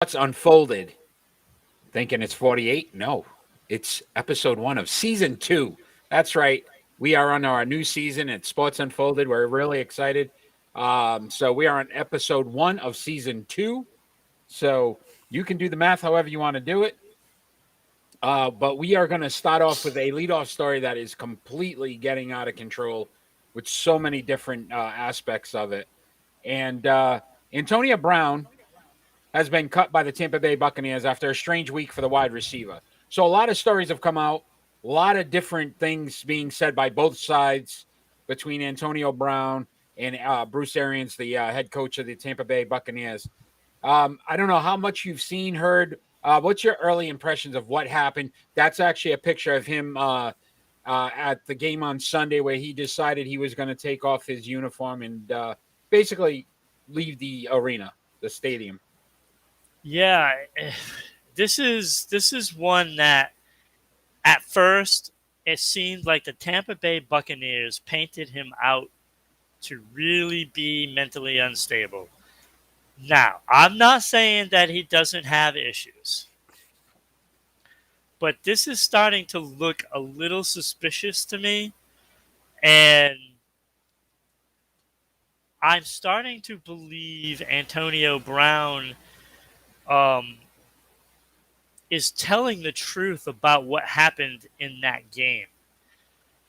What's unfolded? Thinking it's 48? No, it's episode 1 of season 2. That's right. We are on our new season at Sports Unfolded. We're really excited. So we are on episode 1 of season 2. So you can do the math however you want to do it. But we are going to start off with a leadoff story that is completely getting out of control with so many different aspects of it. And Antonia Brown has been cut by the Tampa Bay Buccaneers after a strange week for the wide receiver. So a lot of stories have come out, a lot of different things being said by both sides between Antonio Brown and Bruce Arians, the head coach of the Tampa Bay Buccaneers. I don't know how much you've seen, heard. What's your early impressions of what happened? That's actually a picture of him at the game on Sunday where he decided he was going to take off his uniform and basically leave the arena, the stadium. Yeah, this is one that at first it seemed like the Tampa Bay Buccaneers painted him out to really be mentally unstable. Now, I'm not saying that he doesn't have issues, but this is starting to look a little suspicious to me, and I'm starting to believe Antonio Brown um, is telling the truth about what happened in that game.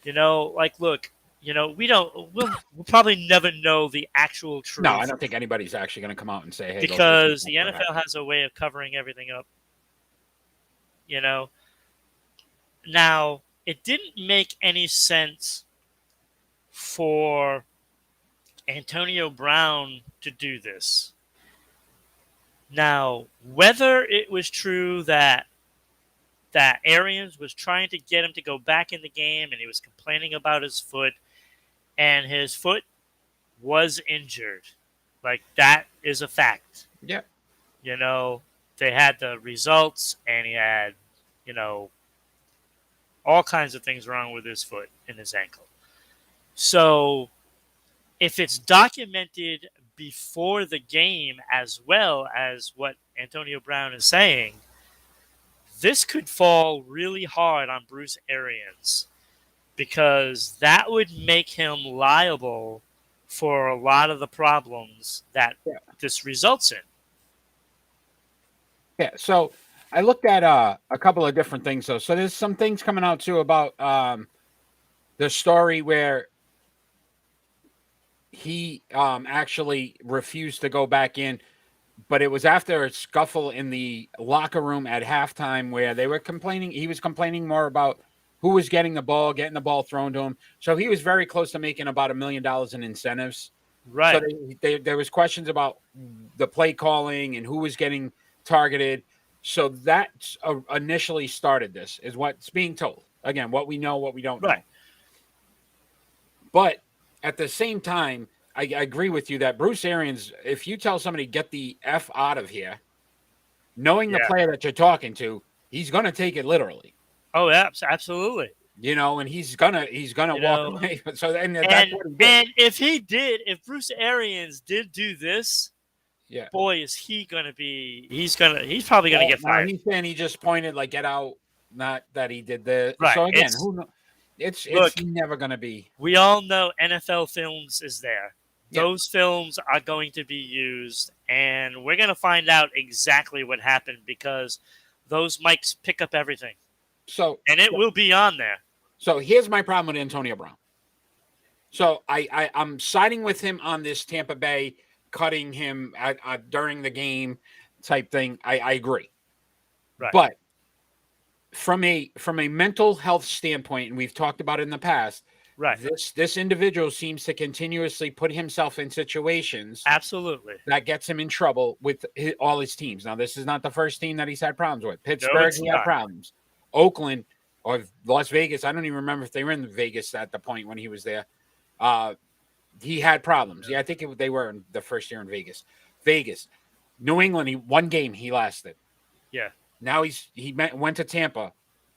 Look, we'll probably never know the actual truth. No, I don't think anybody's actually going to come out and say, hey, because the NFL has a way of covering everything up. Now, it didn't make any sense for Antonio Brown to do this. Now, whether it was true that Arians was trying to get him to go back in the game and he was complaining about his foot, and his foot was injured. Like, that is a fact. Yeah. They had the results, and he had, all kinds of things wrong with his foot and his ankle. So, if it's documented before the game as well as what Antonio Brown is saying, this could fall really hard on Bruce Arians, because that would make him liable for a lot of the problems that this results in. Yeah, so I looked at a couple of different things, though. So there's some things coming out, too, about the story where he actually refused to go back in, but it was after a scuffle in the locker room at halftime where they were complaining. He was complaining more about who was getting the ball thrown to him. So he was very close to making about $1 million in incentives. Right. So there was questions about the play calling and who was getting targeted. So that initially started this, is what's being told. Again, what we know, what we don't know. But at the same time, I agree with you that Bruce Arians, if you tell somebody get the F out of here, knowing the player that you're talking to, he's going to take it literally. Oh, yeah, absolutely. And he's gonna walk away. So that's what he did. And if Bruce Arians did do this, boy, is he gonna be? He's probably gonna get fired. He's saying he just pointed like get out, not that he did this. Right. So again, who knows? It's never gonna be. We all know NFL Films is there. Those films are going to be used, and we're gonna find out exactly what happened, because those mics pick up everything. And it will be on there. So here's my problem with Antonio Brown. So I'm siding with him on this Tampa Bay cutting him during the game type thing. I agree. Right. But from a mental health standpoint, and we've talked about it in the past, this individual seems to continuously put himself in situations absolutely that gets him in trouble with all his teams. Now, this is not the first team that he's had problems with. Pittsburgh, he had problems. Oakland or Las Vegas, I don't even remember if they were in Vegas at the point when he was there. He had problems. Yeah, I think they were in the first year in Vegas. New England, one game he lasted. Yeah. Now he went to Tampa.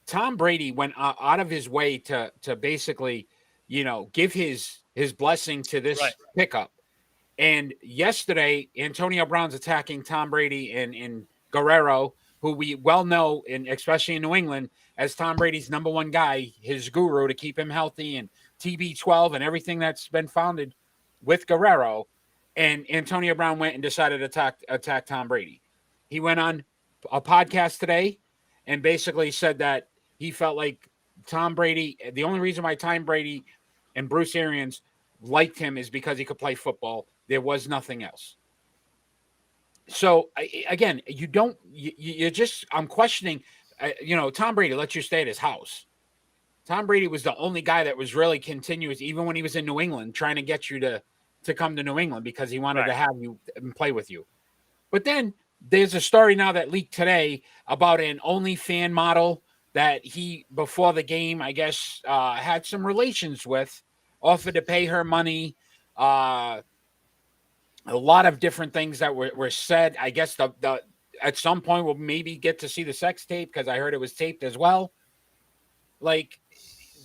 Tom Brady went out of his way to basically, give his blessing to this pickup. And yesterday, Antonio Brown's attacking Tom Brady and Guerrero, who we well know, especially in New England, as Tom Brady's number one guy, his guru to keep him healthy, and TB12 and everything that's been founded with Guerrero. And Antonio Brown went and decided to attack Tom Brady. He went on a podcast today and basically said that he felt like Tom Brady, the only reason why Tom Brady and Bruce Arians liked him is because he could play football. There was nothing else. So again, I'm questioning, Tom Brady lets you stay at his house. Tom Brady was the only guy that was really continuous, even when he was in New England, trying to get you to come to New England because he wanted to have you and play with you. But then there's a story now that leaked today about an OnlyFans model that he, before the game, I guess, had some relations with, offered to pay her money. A lot of different things that were said. I guess the at some point we'll maybe get to see the sex tape because I heard it was taped as well. Like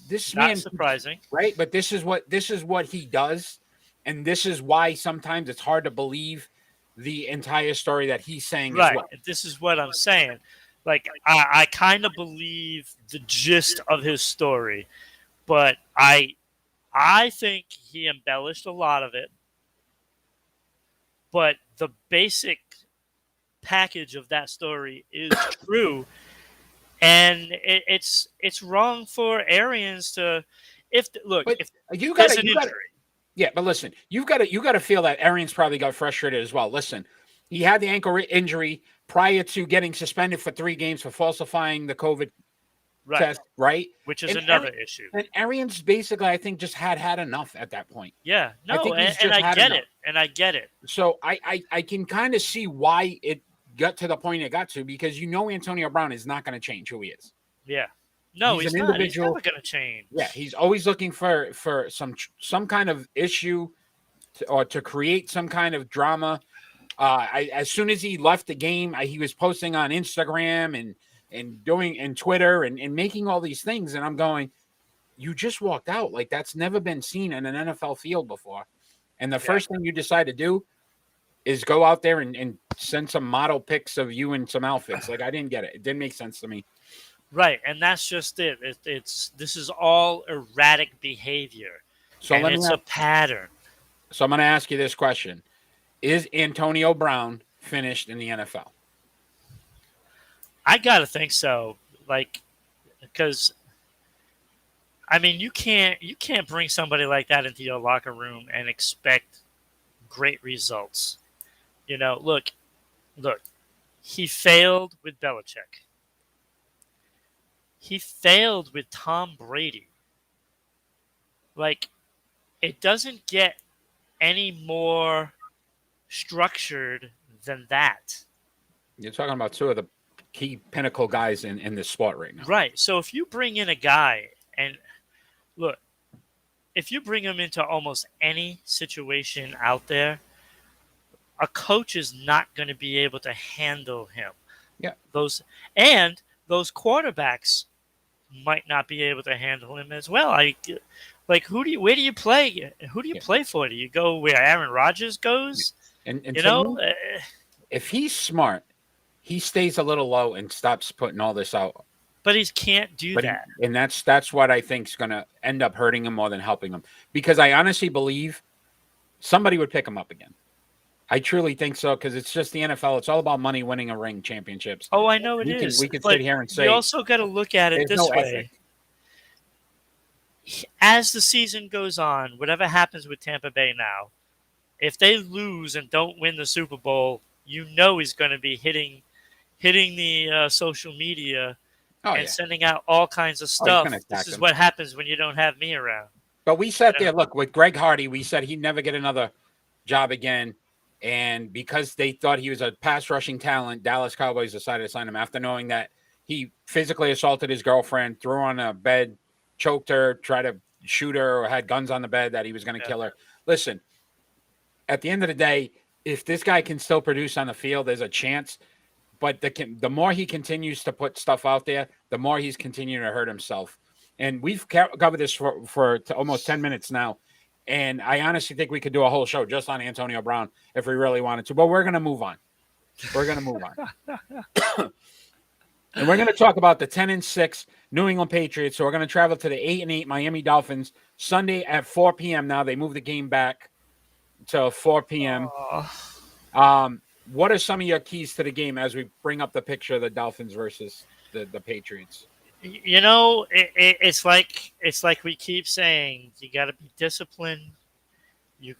this Not man, surprising, right? But this is what he does, and this is why sometimes it's hard to believe the entire story that he's saying as well. This is what I'm saying. Like I kind of believe the gist of his story, but I think he embellished a lot of it. But the basic package of that story is true, and it's wrong for Arians to if you there's got an injury. Yeah, but listen, you got to feel that Arians probably got frustrated as well. Listen, he had the ankle injury prior to getting suspended for 3 games for falsifying the COVID test, right? Which is another issue. And Arians basically, I think, just had enough at that point. Yeah, no, and I get it. So I can kind of see why it got to the point it got to, because Antonio Brown is not going to change who he is. Yeah. No, he's not. He's never going to change. Yeah, he's always looking for some kind of issue to create some kind of drama. As soon as he left the game, he was posting on Instagram and doing and Twitter and making all these things, and I'm going, you just walked out. Like, that's never been seen in an NFL field before. And the first thing you decide to do is go out there and send some model pics of you in some outfits. Like, I didn't get it. It didn't make sense to me. Right, and that's just it. This is all erratic behavior, so and it's a pattern. So I'm going to ask you this question: is Antonio Brown finished in the NFL? I gotta think so. Like, because I mean, you can't bring somebody like that into your locker room and expect great results. Look, he failed with Belichick. He failed with Tom Brady. Like, it doesn't get any more structured than that. You're talking about 2 of the key pinnacle guys in this sport right now. Right. So if you bring in a guy, and look, if you bring him into almost any situation out there, a coach is not going to be able to handle him. Yeah. Those quarterbacks might not be able to handle him as well. Where do you play? Who do you play for? Do you go where Aaron Rodgers goes? And if he's smart, he stays a little low and stops putting all this out. But he can't do that. And that's what I think is going to end up hurting him more than helping him. Because I honestly believe somebody would pick him up again. I truly think so, because it's just the NFL. It's all about money, winning a ring, championships. Oh, I know it is. We can sit here and say... You also got to look at it this way. As the season goes on, whatever happens with Tampa Bay now, if they lose and don't win the Super Bowl, he's going to be hitting the social media sending out all kinds of stuff. This is what happens when you don't have me around. But we sat there, look, with Greg Hardy, we said he'd never get another job again. And because they thought he was a pass rushing talent, Dallas Cowboys decided to sign him after knowing that he physically assaulted his girlfriend, threw her on a bed, choked her, tried to shoot her, or had guns on the bed that he was going to kill her. Listen, at the end of the day, if this guy can still produce on the field, there's a chance. But the more he continues to put stuff out there, the more he's continuing to hurt himself. And we've covered this for almost 10 minutes now. And I honestly think we could do a whole show just on Antonio Brown if we really wanted to. But we're going to move on. We're going to move on. And we're going to talk about the 10-6 New England Patriots. So we're going to travel to the 8-8 Miami Dolphins Sunday at 4 p.m. Now they moved the game back to 4 p.m. What are some of your keys to the game as we bring up the picture of the Dolphins versus the Patriots? You know, it's like we keep saying, you got to be disciplined. You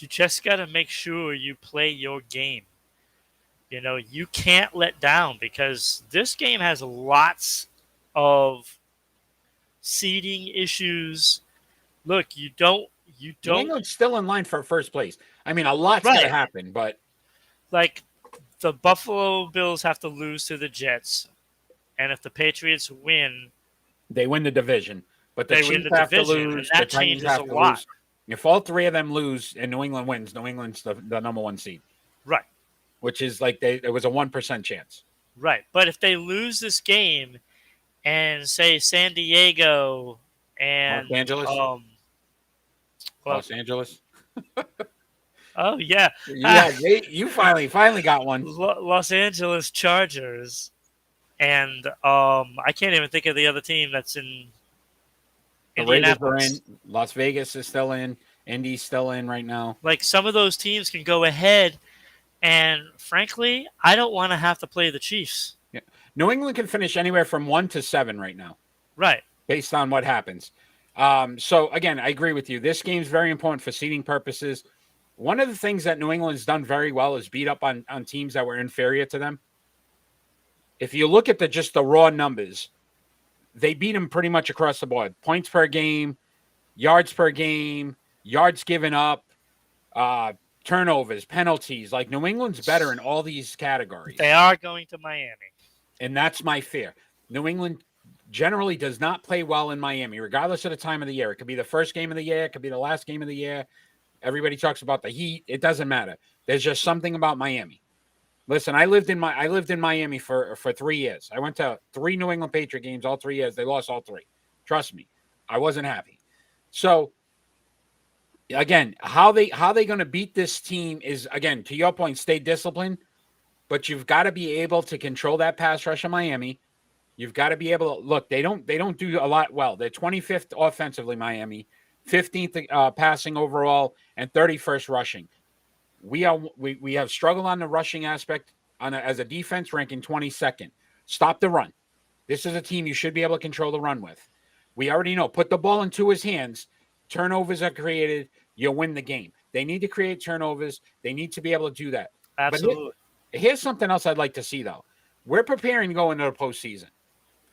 just gotta make sure you play your game. You know, you can't let down because this game has lots of seeding issues. Look, you New don't England's still in line for first place. I mean, a lot's got to right. happen, but Like the Buffalo Bills have to lose to the Jets, and if the Patriots win, they win the division. But the they win Chiefs the have to division, and lose. The that Titans changes a have to lot. lose. If all three of them lose and New England wins, New England's the number one seed, Right. which is like it was a 1% chance. Right. But if they lose this game and say San Diego Los and Angeles, well, Los Angeles. oh yeah, You finally got one. Los Angeles Chargers, and I can't even think of the other team that's in The Raiders are Indianapolis. in. Las Vegas is still in. Indy's still in right now. Like some of those teams can go ahead, and frankly, I don't want to have to play the Chiefs. Yeah. New England can finish anywhere from 1 to 7 right now, Right. based on what happens. So again, I agree with you. This game's very important for seeding purposes. One of the things that New England's done very well is beat up on teams that were inferior to them. If you look at just the raw numbers, they beat them pretty much across the board. Points per game, yards per game, yards given up, turnovers, penalties. Like New England's better in all these categories. They are going to Miami. And that's my fear. New England generally does not play well in Miami, regardless of the time of the year. It could be the first game of the year. It could be the last game of the year. Everybody talks about the heat. It doesn't matter. There's just something about Miami. Listen, I lived in Miami for 3 years. I went to 3 New England Patriot games all 3 years. They lost all 3. Trust me, I wasn't happy. So again, how they going to beat this team is, again, to your point, stay disciplined, but you've got to be able to control that pass rush of Miami. You've got to be able to look. They don't do a lot well. They're 25th offensively, Miami, 15th passing overall, and 31st rushing. We have struggled on the rushing aspect as a defense, ranking 22nd. Stop the run. This is a team you should be able to control the run with. We already know. Put the ball into his hands. Turnovers are created. You'll win the game. They need to create turnovers. They need to be able to do that. Absolutely. But here's something else I'd like to see, though. We're preparing to go into the postseason.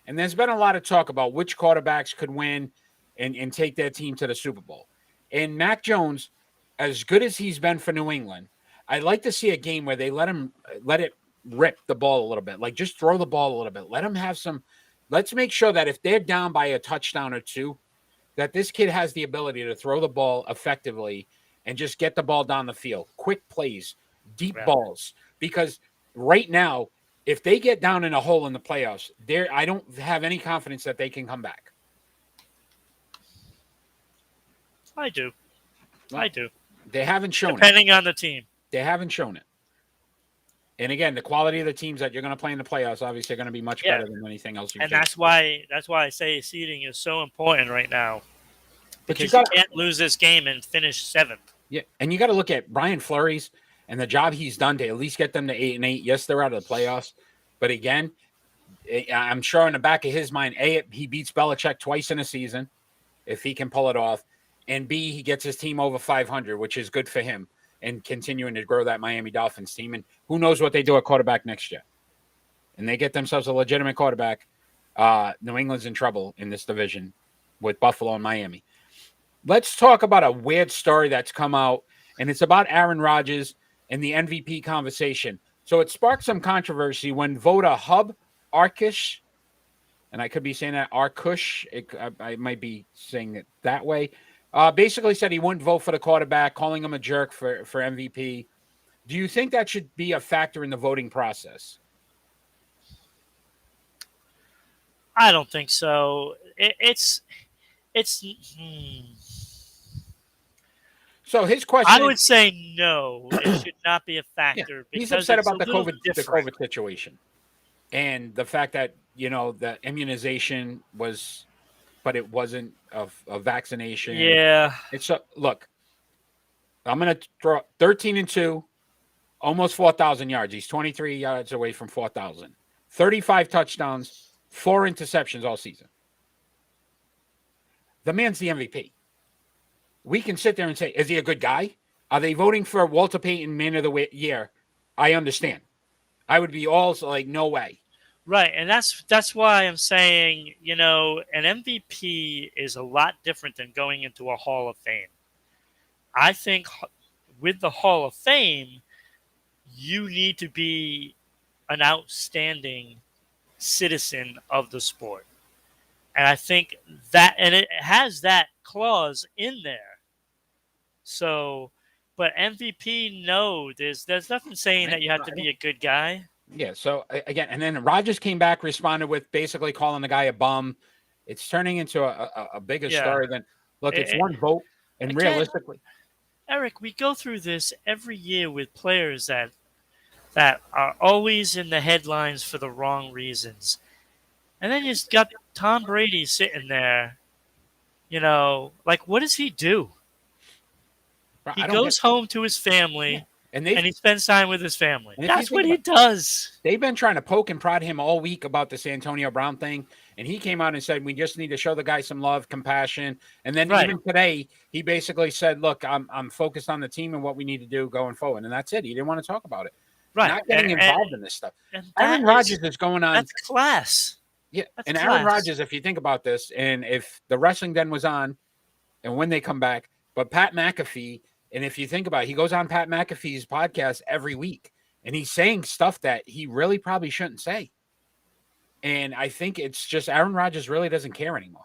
And there's been a lot of talk about which quarterbacks could win and take their team to the Super Bowl. And Mac Jones, as good as he's been for New England, I'd like to see a game where they let it rip the ball a little bit. Like, just throw the ball a little bit. Let him have some. Let's make sure that if they're down by a touchdown or two, that this kid has the ability to throw the ball effectively and just get the ball down the field. Quick plays, deep balls. Because right now, if they get down in a hole in the playoffs, I don't have any confidence that they can come back. I do. They haven't shown Depending on the team. They haven't shown it. And again, the quality of the teams that you're going to play in the playoffs obviously are going to be much better than anything else you. And that's why I say seeding is so important right now. Because you can't lose this game and finish 7th. Yeah, and you got to look at Brian Fleury's and the job he's done to at least get them to 8-8. Yes, they're out of the playoffs, but again, I'm sure in the back of his mind, A, he beats Belichick twice in a season, if he can pull it off, and B, he gets his team over 500, which is good for him, and continuing to grow that Miami Dolphins team. And who knows what they do at quarterback next year? And they get themselves a legitimate quarterback. New England's in trouble in this division with Buffalo and Miami. Let's talk about a weird story that's come out, and it's about Aaron Rodgers and the MVP conversation. So it sparked some controversy when voter Hub Arkush, and I could be saying that Arkush, I might be saying it that way, basically said he wouldn't vote for the quarterback, calling him a jerk for MVP. Do you think that should be a factor in the voting process? I don't think so. So his I question is, would say no. It should not be a yeah, factor he's because upset it's a about little the different. COVID situation and the fact that the immunization was, but it wasn't a vaccination. Yeah. It's look, I'm gonna throw 13-2, almost 4,000 yards. He's 23 yards away from 4,000. 35 touchdowns, 4 interceptions all season. The man's the MVP. We can sit there and say, is he a good guy? Are they voting for Walter Payton Man of the Year? I understand. I would be all like, no way. Right, and that's why I'm saying, an MVP is a lot different than going into a Hall of Fame. I think with the Hall of Fame, you need to be an outstanding citizen of the sport. And I think and it has that clause in there. So, but MVP, no, there's nothing saying that you have to be a good guy. Yeah. So again, and then Rodgers came back, responded with basically calling the guy a bum. It's turning into a bigger story than look. It's one vote, and again, realistically, Eric, we go through this every year with players that are always in the headlines for the wrong reasons, and then you just got Tom Brady sitting there. Like what does he do? He goes home to his family. And he spends time with his family. That's what he does. They've been trying to poke and prod him all week about this Antonio Brown thing. And he came out and said, we just need to show the guy some love, compassion. And then even today, he basically said, look, I'm focused on the team and what we need to do going forward. And that's it. He didn't want to talk about it. Right. Not getting involved in this stuff. Aaron Rodgers is going on. That's class. Yeah. And Aaron Rodgers, if you think about this, and if the Wrestling Den was on and when they come back, but Pat McAfee, and if you think about it, he goes on Pat McAfee's podcast every week, and he's saying stuff that he really probably shouldn't say. And I think it's just Aaron Rodgers really doesn't care anymore.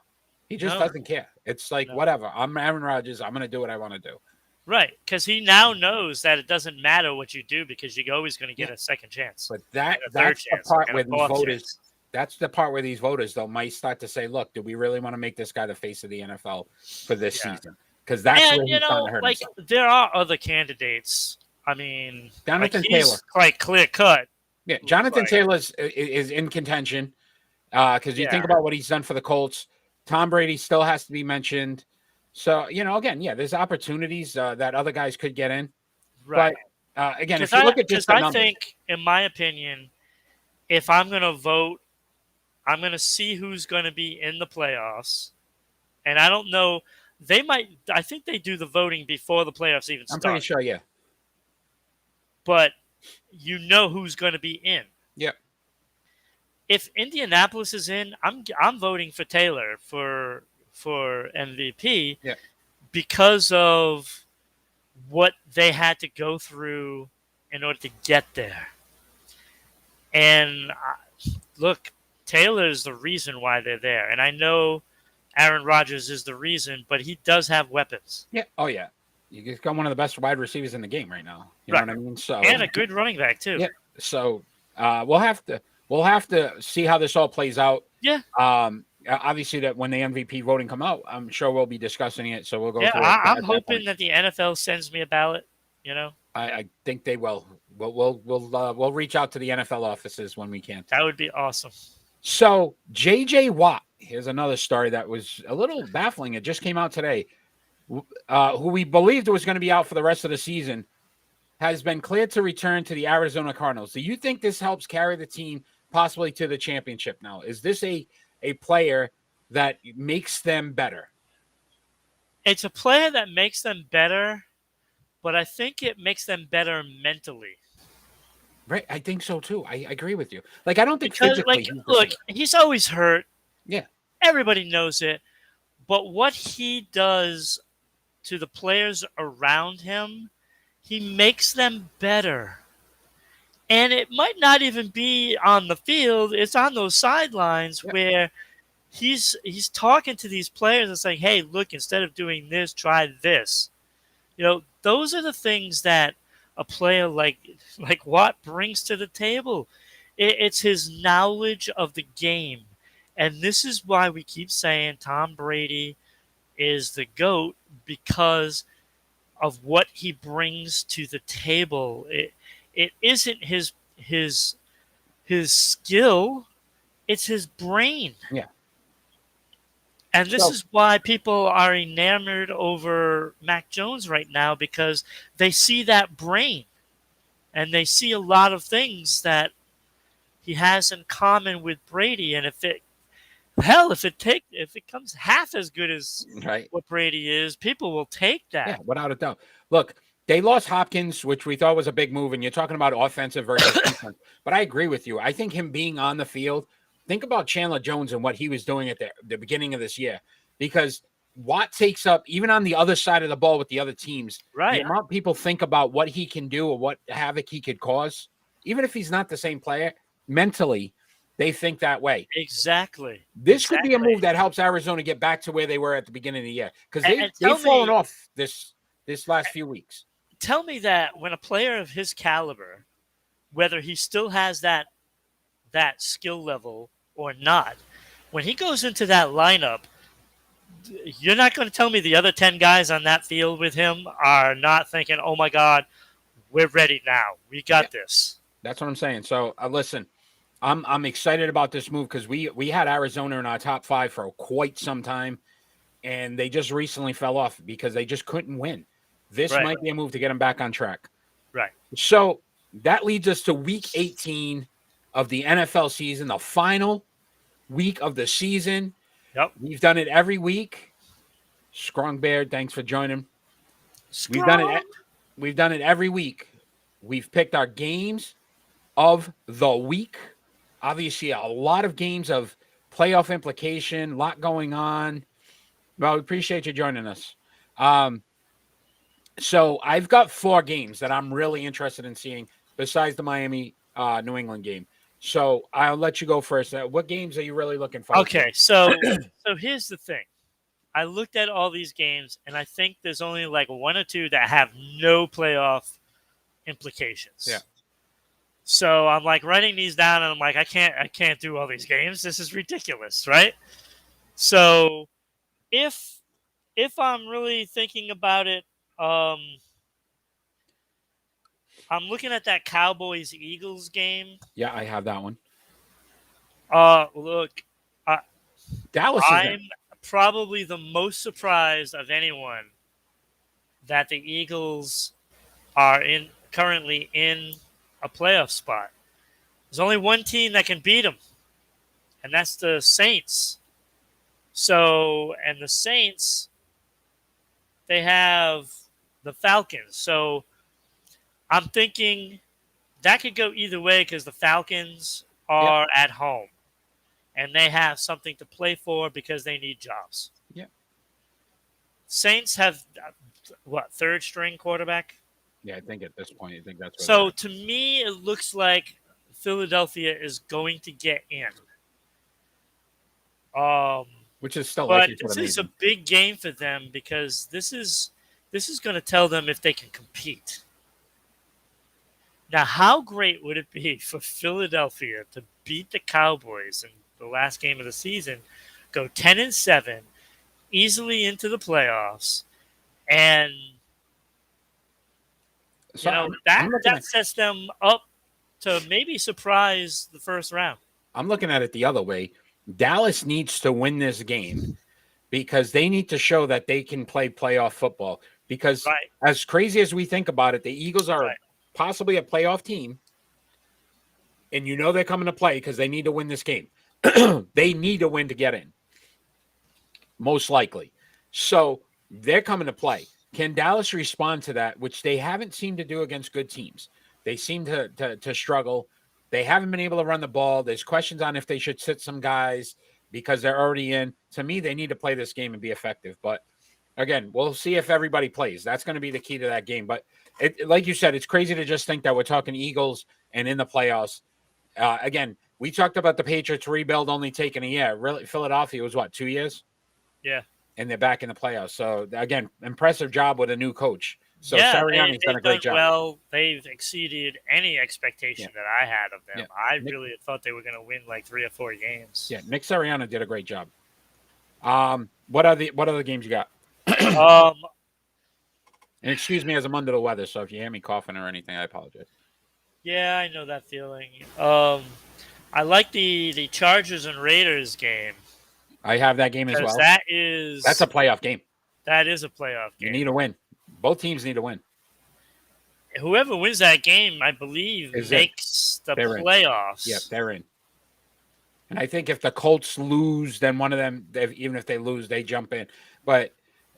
He just doesn't care. It's like, whatever. I'm Aaron Rodgers. I'm going to do what I want to do. Right, because he now knows that it doesn't matter what you do because you're always going to get a second chance. But that's the part where these voters – that's the part where these voters, though, might start to say, look, do we really want to make this guy the face of the NFL for this season? Because that's where he's starting to hurt himself. There are other candidates. I mean, Jonathan Taylor, like clear cut. Yeah, Jonathan Taylor is in contention because you think about what he's done for the Colts. Tom Brady still has to be mentioned. So again, there's opportunities that other guys could get in. Right. But again, if you look at just the numbers, I think, in my opinion, if I'm going to vote, I'm going to see who's going to be in the playoffs, and I don't know. They might. I think they do the voting before the playoffs even start. I'm pretty sure, yeah. But you know who's going to be in. Yep. If Indianapolis is in, I'm voting for Taylor for MVP. Yeah. Because of what they had to go through in order to get there. And look, Taylor is the reason why they're there, and I know Aaron Rodgers is the reason, but he does have weapons. Yeah. Oh, yeah. You got one of the best wide receivers in the game right now. You know what I mean? So and a good running back too. Yeah. So we'll have to see how this all plays out. Yeah. Obviously, that when the MVP voting come out, I'm sure we'll be discussing it. So we'll go. Yeah. Through I'm hoping that the NFL sends me a ballot. I think they will. We'll reach out to the NFL offices when we can. That would be awesome. So J.J. Watt, here's another story that was a little baffling. It just came out today. Who we believed was going to be out for the rest of the season, has been cleared to return to the Arizona Cardinals. Do you think this helps carry the team possibly to the championship now? Is this a player that makes them better? It's a player that makes them better, but I think it makes them better mentally. Right, I think so too. I agree with you. Like, I don't think physically. Look, he's always hurt. Yeah, everybody knows it. But what he does to the players around him, he makes them better. And it might not even be on the field. It's on those sidelines where he's talking to these players and saying, hey, look, instead of doing this, try this. Those are the things that a player like Watt brings to the table. It's his knowledge of the game. And this is why we keep saying Tom Brady is the GOAT, because of what he brings to the table. It isn't his skill, it's his brain. Yeah. And this So is why people are enamored over Mac Jones right now, because they see that brain and they see a lot of things that he has in common with Brady. And if it comes half as good as right. what Brady is, people will take Yeah, that. without a doubt. Look, they lost Hopkins, which we thought was a big move, and you're talking about offensive versus defense. But I agree with you. I think him being on the field, think about Chandler Jones and what he was doing at the beginning of this year, because Watt takes up, even on the other side of the ball with the other teams, the Right. amount people think about what he can do or what havoc he could cause, even if he's not the same player, mentally, they think that way. Exactly. This could be a Exactly. move that helps Arizona get back to where they were at the beginning of the year, because And they've fallen off this last few weeks. tell me that when a player of his caliber, whether he still has that skill level or not, when he goes into that lineup, you're not going to tell me the other 10 guys on that field with him are not thinking, "Oh my God, we're ready now. We got this." That's what I'm saying. So listen, I'm excited about this move because we had Arizona in our top 5 for quite some time, and they just recently fell off because they just couldn't win. This Right. might be a move to get them back on track. Right. So that leads us to week 18 of the NFL season, the final week of the season. Yep. We've done it every week. Strong Bear, thanks for joining. We've done it. Strong. We've done it every week. We've picked our games of the week. Obviously, a lot of games of playoff implication, a lot going on. Well, we appreciate you joining us. So I've got 4 games that I'm really interested in seeing besides the Miami New England game. So I'll let you go first. What games are you really looking forward to? Okay, so here's the thing. I looked at all these games, and I think there's only like 1 or 2 that have no playoff implications. Yeah. So I'm like writing these down, and I'm like, I can't do all these games. This is ridiculous, right? So if I'm really thinking about it, um, I'm looking at that Cowboys Eagles game. Yeah, I have that one. Look, Dallas is I'm in. probably the most surprised of anyone that the Eagles are currently in a playoff spot. There's only one team that can beat them, and that's the Saints. So, and the Saints, they have the Falcons. So, I'm thinking that could go either way because the Falcons are at home and they have something to play for because they need jobs. Yeah. Saints have what, third string quarterback? Yeah, I think at this point, I think that's what So to me, it looks like Philadelphia is going to get in. which is still But likely this for is a big game for them because this is going to tell them if they can compete. Now, how great would it be for Philadelphia to beat the Cowboys in the last game of the season, go 10-7, easily into the playoffs, and So that sets them up to maybe surprise the first round. I'm looking at it the other way. Dallas needs to win this game because they need to show that they can play playoff football. Because Right. as crazy as we think about it, the Eagles are Right. possibly a playoff team. And they're coming to play because they need to win this game. They need to win to get in, most likely. So they're coming to play. Can Dallas respond to that, which they haven't seemed to do against good teams? They seem to struggle. They haven't been able to run the ball. There's questions on if they should sit some guys because they're already in. To me, they need to play this game and be effective. But again, we'll see if everybody plays. That's going to be the key to that game. But like you said, it's crazy to just think that we're talking Eagles and in the playoffs. Again, we talked about the Patriots rebuild only taking a year. Really, Philadelphia was 2 years? Yeah. And they're back in the playoffs. So again, impressive job with a new coach. So yeah, Sirianni's done a great job. Well, they've exceeded any expectation that I had of them. Yeah. I really thought they were going to win like 3 or 4 games. Yeah, Nick Sirianni did a great job. What other games you got? And excuse me as I'm under the weather, so if you hear me coughing or anything, I apologize. Yeah, I know that feeling. I like the Chargers and Raiders game I have that game as because well. That's a playoff game. that is a playoff You game. need to win. Both teams need to win. Whoever wins that game, I believe, makes the playoffs. Yep, they're in. And I think if the Colts lose, then one of them, even if they lose, they jump in. But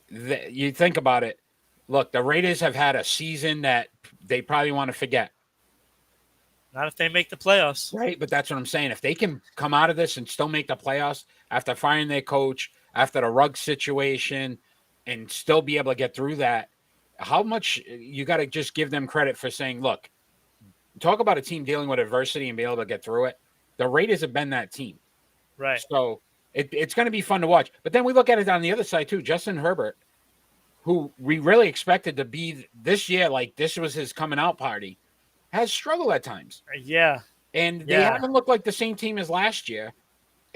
you think about it. Look, the Raiders have had a season that they probably want to forget. Not if they make the playoffs. Right, but that's what I'm saying. If they can come out of this and still make the playoffs after firing their coach, after the rug situation, and still be able to get through that, how much you got to just give them credit for saying, look, talk about a team dealing with adversity and be able to get through it. The Raiders have been that team. Right. So it's going to be fun to watch. But then we look at it on the other side, too. Justin Herbert, who we really expected to be this year, like this was his coming out party, has struggled at times. Yeah. And they haven't looked like the same team as last year.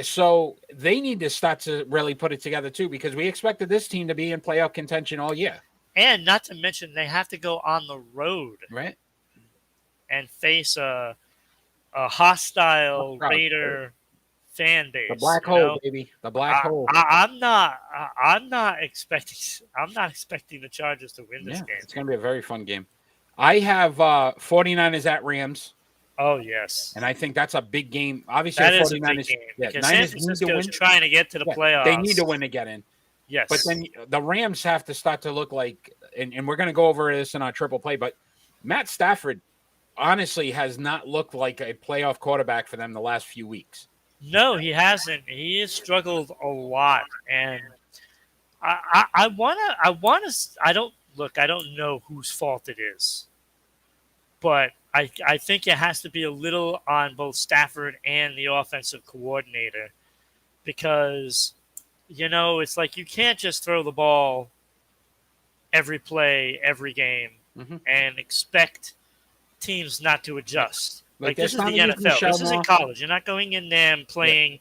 So they need to start to really put it together, too, because we expected this team to be in playoff contention all year. And not to mention, they have to go on the road. Right. And face a hostile Raider fan base. The black hole, baby. The black hole. I'm not expecting the Chargers to win this game. It's going to be a very fun game. I have 49ers at Rams. Oh, yes. And I think that's a big game. Obviously, that 49ers, is a big game. Because Niners San Francisco is trying to get to the playoffs. They need to win to get in. Yes. But then the Rams have to start to look like, and we're going to go over this in our triple play, but Matt Stafford honestly has not looked like a playoff quarterback for them the last few weeks. No, he hasn't. He has struggled a lot. And I don't know whose fault it is. But I think it has to be a little on both Stafford and the offensive coordinator because, it's like you can't just throw the ball every play, every game, and expect teams not to adjust. Like this is the NFL. This isn't college. You're not going in there and playing,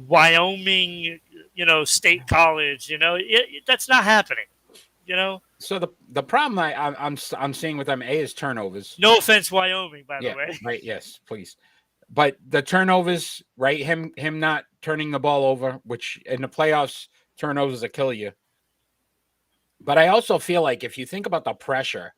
Wyoming, State College. That's not happening. So the problem I'm seeing with them is turnovers. No offense, Wyoming, by the way. Right. Yes, please. But the turnovers, right? Him not turning the ball over, which in the playoffs, turnovers will kill you. But I also feel like if you think about the pressure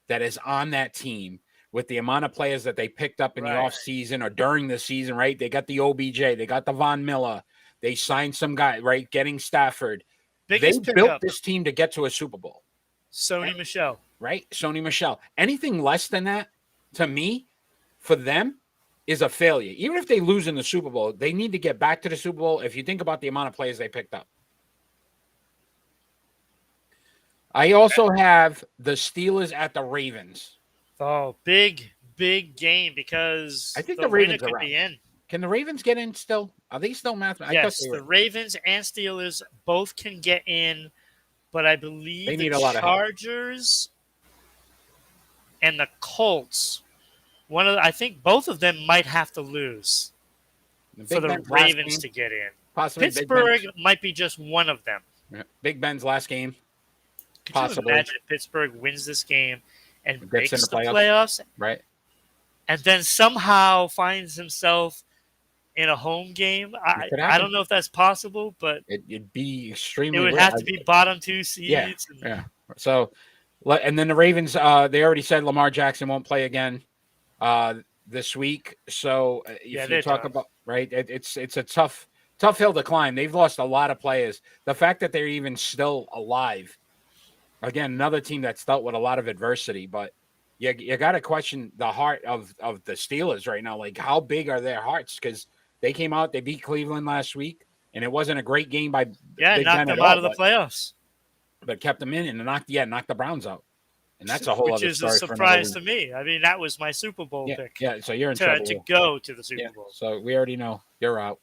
that is on that team with the amount of players that they picked up in the offseason or during the season, right? They got the OBJ, they got the Von Miller, they signed some guy, right? Getting Stafford. They built this team to get to a Super Bowl. Sony Michel. Right? Sony Michel. Anything less than that, to me, for them, is a failure. Even if they lose in the Super Bowl, they need to get back to the Super Bowl if you think about the amount of players they picked up. I also have the Steelers at the Ravens. Oh, big game because I think the Ravens could be in. Can the Ravens get in still? Are they still mathematically? Yes, the Ravens and Steelers both can get in, but I believe they need a lot of Chargers and the Colts. I think both of them might have to lose for the Ravens to get in. Possibly Pittsburgh might be just one of them. Yeah. Big Ben's last game. Could you imagine if Pittsburgh wins this game and makes the playoffs? Right. And then somehow finds himself in a home game? I don't know if that's possible, but it'd be extremely. It would have to be bottom two seeds. Yeah. So, and then the Ravens, they already said Lamar Jackson won't play again this week. So if you talk about it's a tough hill to climb. They've lost a lot of players. The fact that they're even still alive. Again, another team that's dealt with a lot of adversity, but you got to question the heart of the Steelers right now. Like, how big are their hearts? Because they came out, they beat Cleveland last week, and it wasn't a great game by Big knocked them out of the playoffs, but kept them in and knocked the Browns out, and that's a whole other story. Which is a surprise to me. I mean, that was my Super Bowl pick. Yeah, so you're in trouble to go to the Super Bowl. So we already know you're out.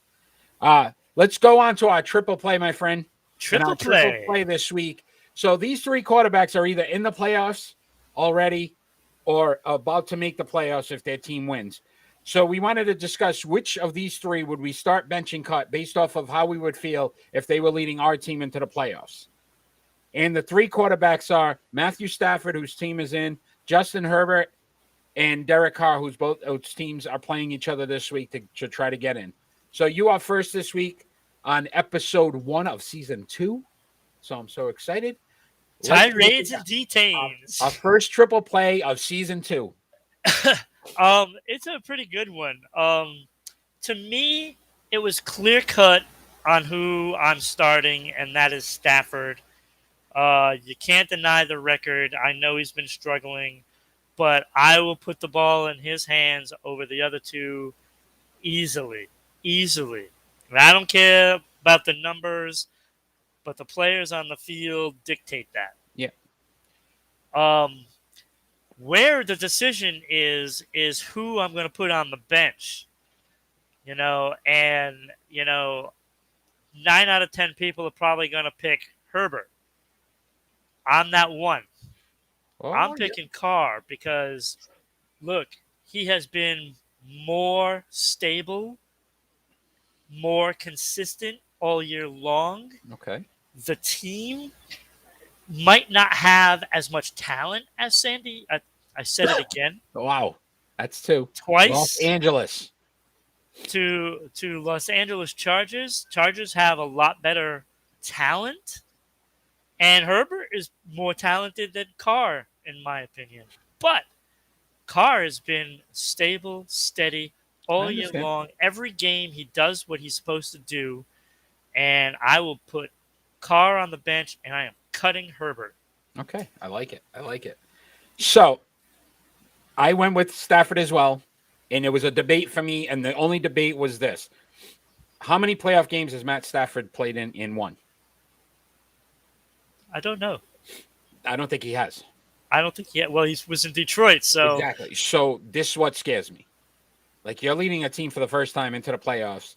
Let's go on to our triple play, my friend. Triple play this week. So these three quarterbacks are either in the playoffs already or about to make the playoffs if their team wins. So we wanted to discuss which of these three would we start, bench, and cut based off of how we would feel if they were leading our team into the playoffs. And the three quarterbacks are Matthew Stafford, whose team is in, Justin Herbert, and Derek Carr, whose teams are playing each other this week to try to get in. So you are first this week on episode 1 of season 2. So I'm so excited. Tirades and Detains. Our first triple play of season 2. It's a pretty good one. To me, it was clear cut on who I'm starting, and that is Stafford. You can't deny the record. I know he's been struggling, but I will put the ball in his hands over the other two easily. And I don't care about the numbers, but the players on the field dictate that. Yeah. Where the decision is who I'm going to put on the bench. And 9 out of 10 people are probably going to pick Herbert. I'm that one. I'm picking Carr because, look, he has been more stable, more consistent all year long. Okay. The team might not have as much talent as Sandy. I said it again. Wow. That's 2. Twice. Los Angeles. To Los Angeles Chargers. Chargers have a lot better talent. And Herbert is more talented than Carr, in my opinion. But Carr has been stable, steady all year long. Every game he does what he's supposed to do. And I will put Carr on the bench, and I am cutting Herbert. Okay. I like it. So I went with Stafford as well. And it was a debate for me. And the only debate was this. How many playoff games has Matt Stafford played in one? I don't know. I don't think he has. I don't think he had. Well, he was in Detroit, so. Exactly. So this is what scares me. Like, you're leading a team for the first time into the playoffs.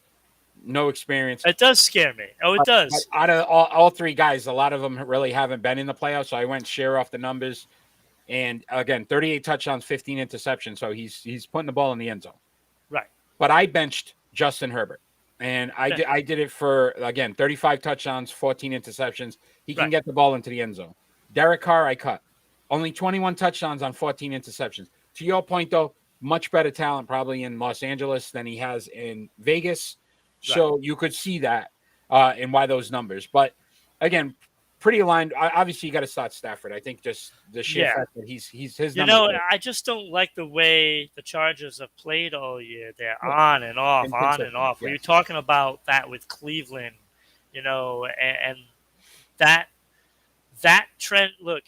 No experience. It does scare me. Oh, it does. But out of all 3 guys, a lot of them really haven't been in the playoffs. So I went share off the numbers. And again, 38 touchdowns, 15 interceptions. So he's putting the ball in the end zone. Right. But I benched Justin Herbert. And I did it for, again, 35 touchdowns, 14 interceptions. He can get the ball into the end zone. Derek Carr, I cut. Only 21 touchdowns on 14 interceptions. To your point, though, much better talent probably in Los Angeles than he has in Vegas. Right. So you could see that and why those numbers. But, again, pretty aligned. Obviously, you got to start Stafford. I think just the sheer fact that he's his numbers. I just don't like the way the Chargers have played all year. They're on and off, on and off. Yes. We were talking about that with Cleveland, and that trend. Look,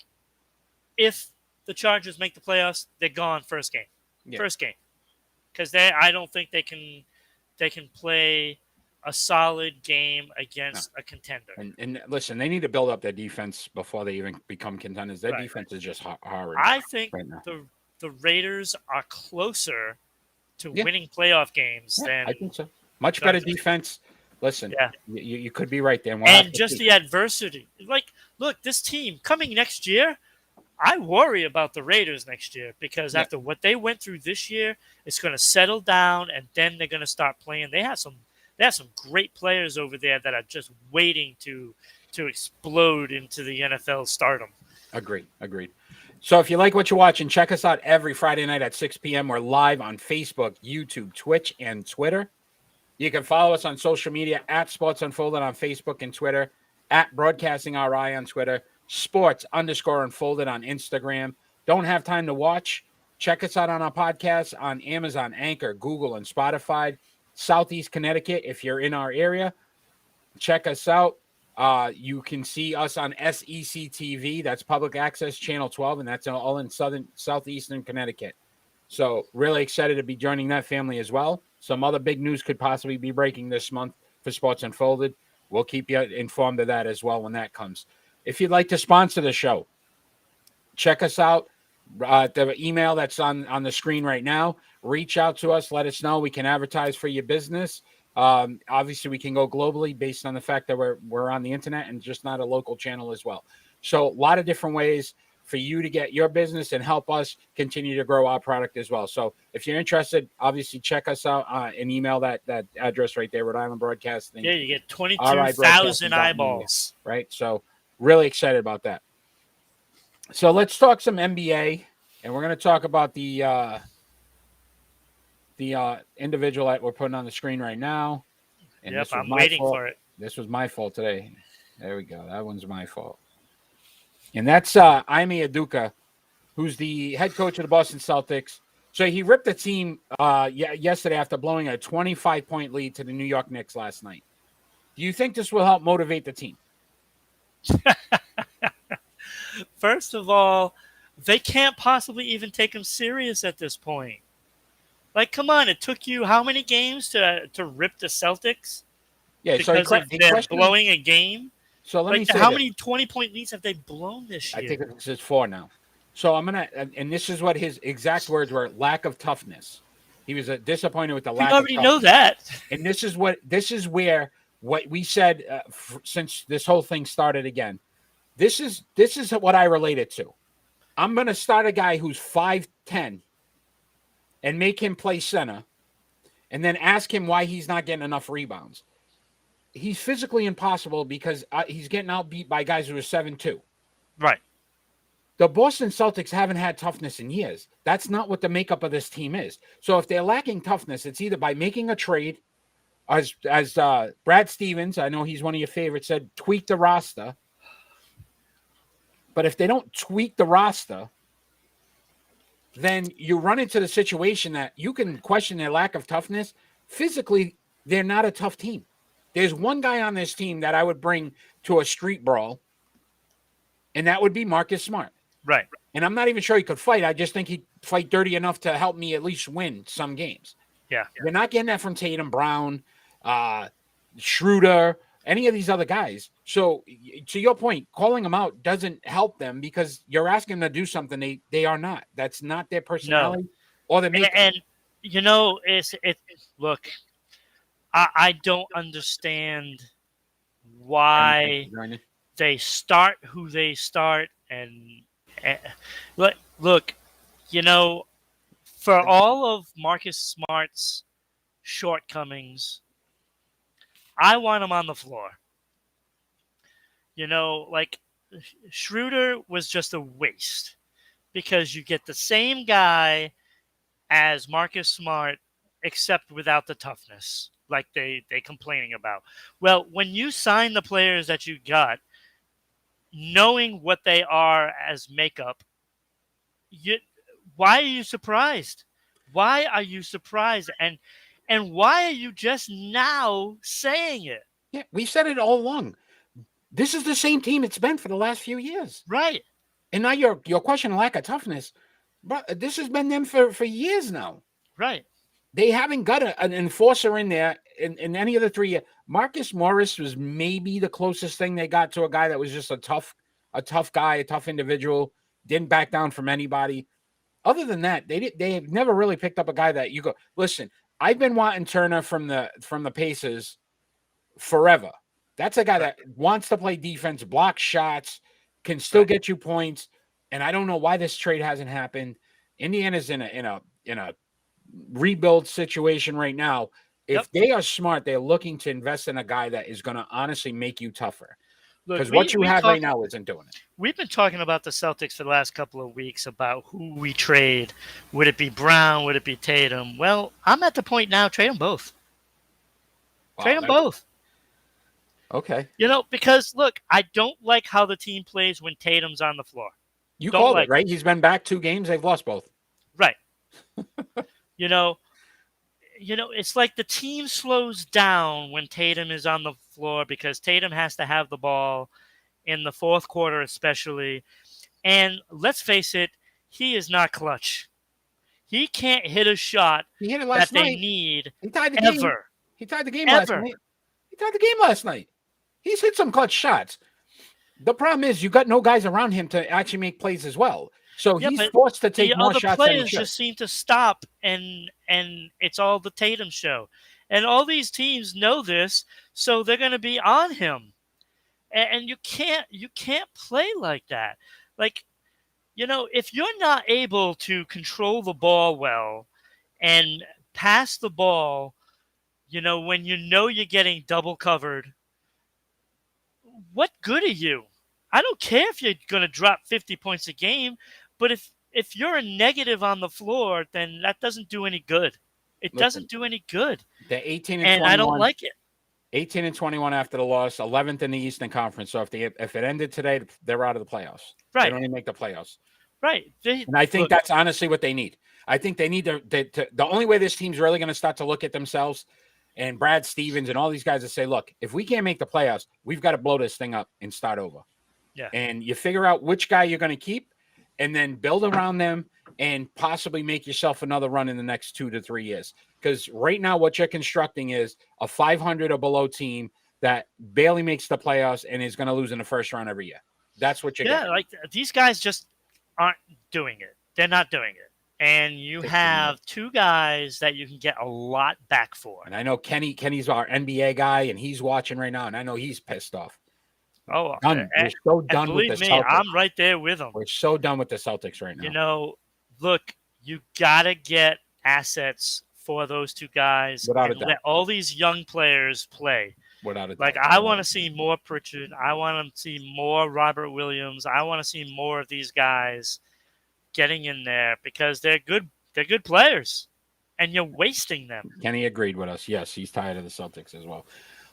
if the Chargers make the playoffs, they're gone first game. Yeah. First game, because I don't think they can play a solid game against a contender. And listen, they need to build up their defense before they even become contenders. Their defense is just horrid. I think the Raiders are closer to winning playoff games than I think so. Much better defense. Listen, you could be right there. And just the adversity. Like, look, this team coming next year, I worry about the Raiders next year because after what they went through this year, it's going to settle down and then they're going to start playing. They have some great players over there that are just waiting to explode into the NFL stardom. Agreed. So if you like what you're watching, check us out every Friday night at 6 p.m. We're live on Facebook, YouTube, Twitch, and Twitter. You can follow us on social media at Sports Unfolded on Facebook and Twitter, at Broadcasting RI on Twitter, Sports_Unfolded on Instagram. Don't have time to watch? Check us out on our podcast on Amazon, Anchor, Google, and Spotify. Southeast Connecticut, if you're in our area, check us out. You can see us on SEC TV. That's Public Access Channel 12, and that's all in southeastern Connecticut. So really excited to be joining that family as well. Some other big news could possibly be breaking this month for Sports Unfolded. We'll keep you informed of that as well when that comes. If you'd like to sponsor the show, check us out. The email that's on the screen right now. Reach out to us. Let us know. We can advertise for your business. Obviously, we can go globally based on the fact that we're on the internet and just not a local channel as well. So a lot of different ways for you to get your business and help us continue to grow our product as well. So if you're interested, obviously check us out and email that address right there, Rhode Island Broadcasting. Yeah, you get 22,000 eyeballs. Right? So Really excited about that. So let's talk some NBA, and we're going to talk about the individual that we're putting on the screen right now. And Yep, this was I'm my waiting fault. for it. This was my fault today. There we go. That one's my fault. And that's Ime Udoka, who's the head coach of the Boston Celtics. So he ripped the team yesterday after blowing a 25-point lead to the New York Knicks last night. Do you think this will help motivate the team? First of all, they can't possibly even take him serious at this point. Like, come on! It took you how many games to rip the Celtics Yeah, because so of they're blowing a game? So let me Like, say how this. many 20-point leads have they blown this I year? think this is 4 now. So I'm gonna, and this is what his exact words were: lack of toughness. He was disappointed with the We lack of already toughness. know that. And this is where what we said since this whole thing started again. This is what I relate it to. I'm gonna start a guy who's 5'10" and make him play center, and then ask him why he's not getting enough rebounds. He's physically impossible because he's getting outbeat by guys who are 7'2". Right. The Boston Celtics haven't had toughness in years. That's not what the makeup of this team is. So if they're lacking toughness, it's either by making a trade, as Brad Stevens, I know he's one of your favorites, said, tweak the roster. But if they don't tweak the roster, then you run into the situation that you can question their lack of toughness. Physically, they're not a tough team. There's one guy on this team that I would bring to a street brawl, and that would be Marcus Smart. Right. And I'm not even sure he could fight. I just think he'd fight dirty enough to help me at least win some games. Yeah. You're not getting that from Tatum, Brown, Schroeder, any of these other guys. So to your point, calling them out doesn't help them because you're asking them to do something they are not. That's not their personality or their makeup. And look, I don't understand why they start who they start and look, for all of Marcus Smart's shortcomings, I want him on the floor. Like Schroeder was just a waste because you get the same guy as Marcus Smart, except without the toughness, like they complaining about. Well, when you sign the players that you got, knowing what they are as makeup, why are you surprised? Why are you surprised? And why are you just now saying it? Yeah, we said it all along. This is the same team it's been for the last few years. Right. And now your question of lack of toughness, but this has been them for years now. Right. They haven't got an enforcer in there in any of the 3 years. Marcus Morris was maybe the closest thing they got to a guy that was just a tough guy, a tough individual, didn't back down from anybody. Other than that, they have never really picked up a guy that you go, listen, I've been wanting Turner from the Pacers forever. That's a guy that wants to play defense, block shots, can still get you points. And I don't know why this trade hasn't happened. Indiana's in a rebuild situation right now. If they are smart, they're looking to invest in a guy that is going to honestly make you tougher. Because what you have right now isn't doing it. We've been talking about the Celtics for the last couple of weeks about who we trade. Would it be Brown? Would it be Tatum? Well, I'm at the point now, trade them both. Trade them both. Okay. Because, look, I don't like how the team plays when Tatum's on the floor. You called it, right? He's been back 2 games. They've lost both. Right. It's like the team slows down when Tatum is on the floor because Tatum has to have the ball in the fourth quarter especially. And let's face it, he is not clutch. He can't hit a shot that they need ever. He tied the game last night. He tied the game last night. He's hit some clutch shots. The problem is you got no guys around him to actually make plays as well. So he's forced to take more shots than he should. The players just seem to stop, and it's all the Tatum show. And all these teams know this, so they're going to be on him. And you can't play like that. Like, if you're not able to control the ball well and pass the ball, when you're getting double covered, what good are you? I don't care if you're going to drop 50 points a game, but if you're a negative on the floor, then that doesn't do any good. It Listen, doesn't do any good, they're 18 and and I don't 21. like it. 18 and 21 after the loss, 11th in the Eastern Conference. So if it ended today, they're out of the playoffs. They Right, don't even make the playoffs. right. And I think that's honestly what they need. I think they need the only way this team's really going to start to look at themselves and Brad Stevens and all these guys that say, look, if we can't make the playoffs, we've got to blow this thing up and start over. Yeah. And you figure out which guy you're going to keep and then build around them and possibly make yourself another run in the next 2 to 3 years. Because right now, what you're constructing is a 500 or below team that barely makes the playoffs and is going to lose in the first round every year. That's what you're getting. Like these guys just aren't doing it. They're not doing it. And you have two guys that you can get a lot back for. And I know Kenny's our NBA guy, and he's watching right now, and I know he's pissed off. Oh, done. We're so done with the Celtics. I'm right there with them. We're so done with the Celtics right now. You know, look, you got to get assets for those two guys and let all these young players play. Without a doubt. Like, I want to see more Pritchard. I want to see more Robert Williams. I want to see more of these guys getting in there because they're good. They're good players, and you're wasting them. Kenny agreed with us. Yes, he's tired of the Celtics as well.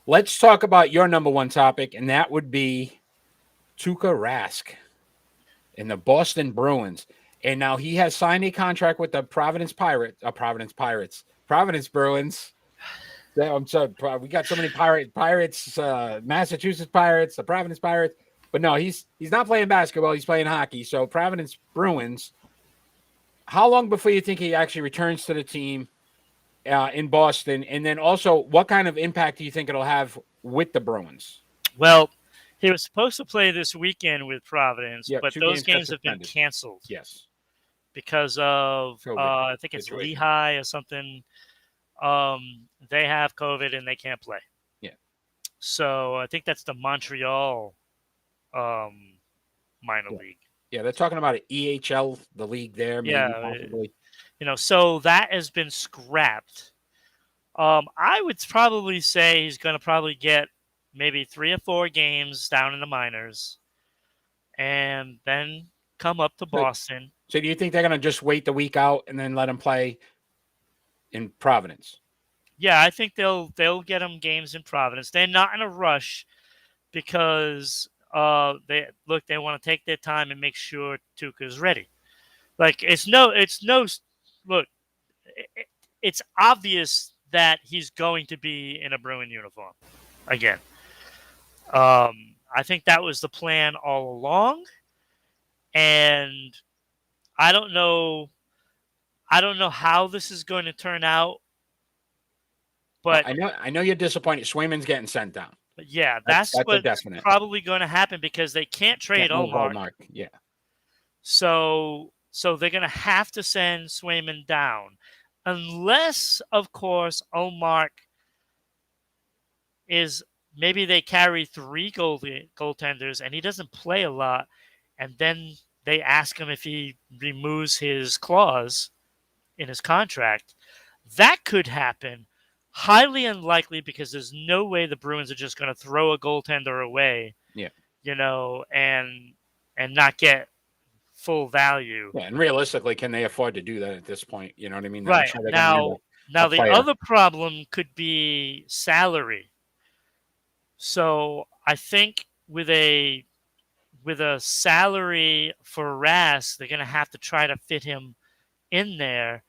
Let's talk about your number one topic, and that would be Tuukka Rask and the Boston Bruins. And now he has signed a contract with the Providence Bruins. I'm sorry, we got so many Pirates, Massachusetts Pirates, the Providence Pirates. But no, he's not playing basketball. He's playing hockey. So Providence Bruins. How long before you think he actually returns to the team in Boston? And then also, what kind of impact do you think it'll have with the Bruins? Well, he was supposed to play this weekend with Providence, but those games have been canceled. Yes. Because of, I think it's Lehigh or something. They have COVID and they can't play. Yeah. So I think that's the Montreal minor league. Yeah, they're talking about an EHL, the league there. Maybe possibly. So that has been scrapped. I would probably say he's going to probably get maybe 3 or 4 games down in the minors and then come up to Boston. So do you think they're going to just wait the week out and then let him play in Providence? Yeah, I think they'll get him games in Providence. They're not in a rush because they want to take their time and make sure Tuukka's ready. Like it's obvious that he's going to be in a Bruin uniform again. I think that was the plan all along, and I don't know how this is going to turn out. But I know you're disappointed. Swayman's getting sent down. But yeah, that's what's probably going to happen because they can't trade Omar. Yeah. So they're going to have to send Swayman down. Unless, of course, Omar is maybe they carry 3 goaltenders and he doesn't play a lot. And then they ask him if he removes his clause in his contract. That could happen. Highly unlikely because there's no way the Bruins are just going to throw a goaltender away. Yeah. And not get full value. Yeah, and realistically, can they afford to do that at this point? You know what I mean? Right. Now the other problem could be salary. So I think with a salary for Rask, they're going to have to try to fit him in there,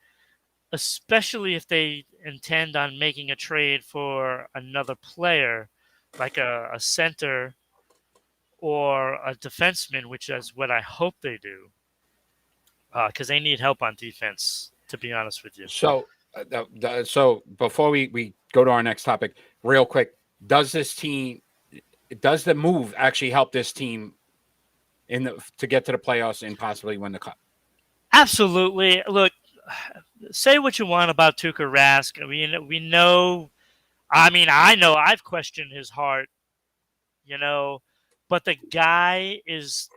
especially if they intend on making a trade for another player, like a center or a defenseman, which is what I hope they do, because they need help on defense, to be honest with you. So before we go to our next topic, real quick, does the move actually help this team to get to the playoffs and possibly win the cup? Absolutely. Look, say what you want about Tuukka Rask. We know. I mean, I know I've questioned his heart, but the guy is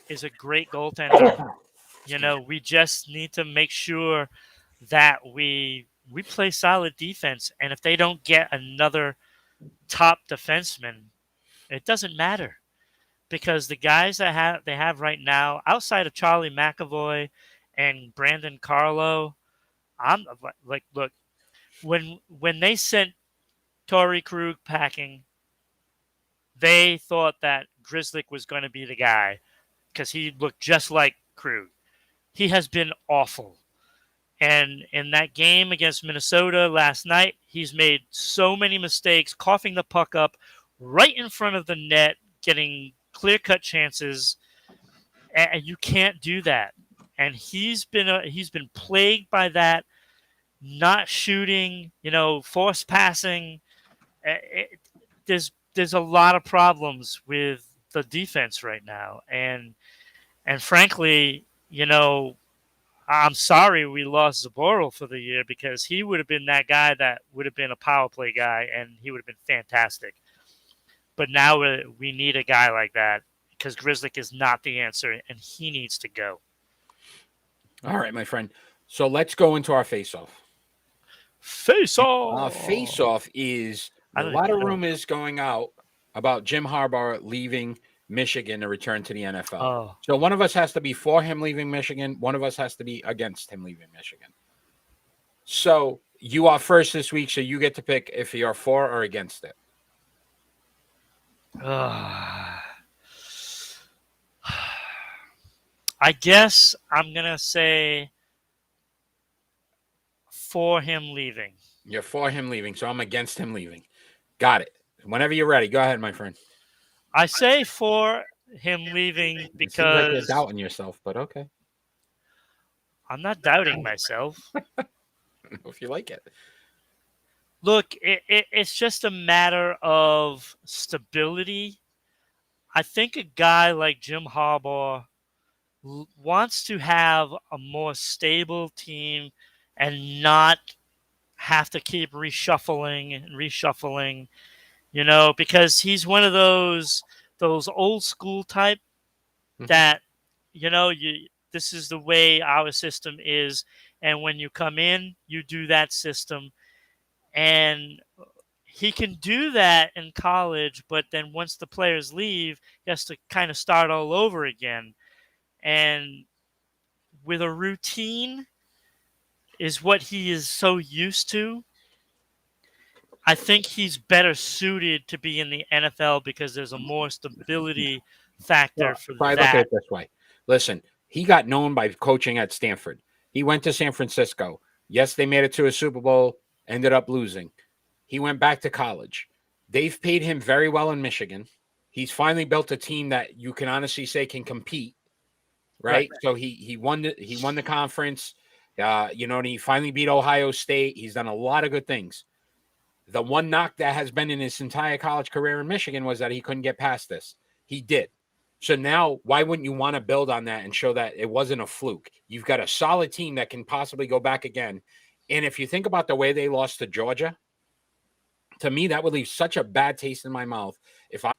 a great goaltender. We just need to make sure that we play solid defense. And if they don't get another top defenseman, it doesn't matter because the guys that they have right now, outside of Charlie McAvoy and Brandon Carlo, I'm like, look, when they sent Torrey Krug packing, they thought that Grizzlick was going to be the guy because he looked just like Krug. He has been awful. And in that game against Minnesota last night, he's made so many mistakes, coughing the puck up right in front of the net, getting clear-cut chances, and you can't do that. And he's been plagued by that, not shooting, force passing. There's a lot of problems with the defense right now, and frankly, I'm sorry we lost Zaboral for the year because he would have been that guy that would have been a power play guy, and he would have been fantastic. But now we need a guy like that because Grizzlick is not the answer, and he needs to go. All right, my friend. So let's go into our face-off. Face-off! Face-off is a lot of rumors going out about Jim Harbaugh leaving Michigan to return to the NFL. Oh. So one of us has to be for him leaving Michigan. One of us has to be against him leaving Michigan. So you are first this week, so you get to pick if you're for or against it. I guess I'm going to say for him leaving. You're for him leaving, so I'm against him leaving. Got it. Whenever you're ready, go ahead, my friend. I say for him leaving because... It seems like you're doubting yourself, but okay. I'm not doubting myself. If you like it. Look, it's just a matter of stability. I think a guy like Jim Harbaugh wants to have a more stable team and not have to keep reshuffling, because he's one of those old school type that, this is the way our system is. And when you come in, you do that system. And he can do that in college, but then once the players leave, he has to kind of start all over again. And with a routine is what he is so used to. I think he's better suited to be in the NFL because there's a more stability factor for that. Look at it this way. Listen, he got known by coaching at Stanford. He went to San Francisco. Yes, they made it to a Super Bowl, ended up losing. He went back to college. They've paid him very well in Michigan. He's finally built a team that you can honestly say can compete, right? So he won the conference, and he finally beat Ohio State. He's done a lot of good things. The one knock that has been in his entire college career in Michigan was that he couldn't get past this. He did. So now, why wouldn't you want to build on that and show that it wasn't a fluke? You've got a solid team that can possibly go back again. And if you think about the way they lost to Georgia, to me, that would leave such a bad taste in my mouth. Guess what?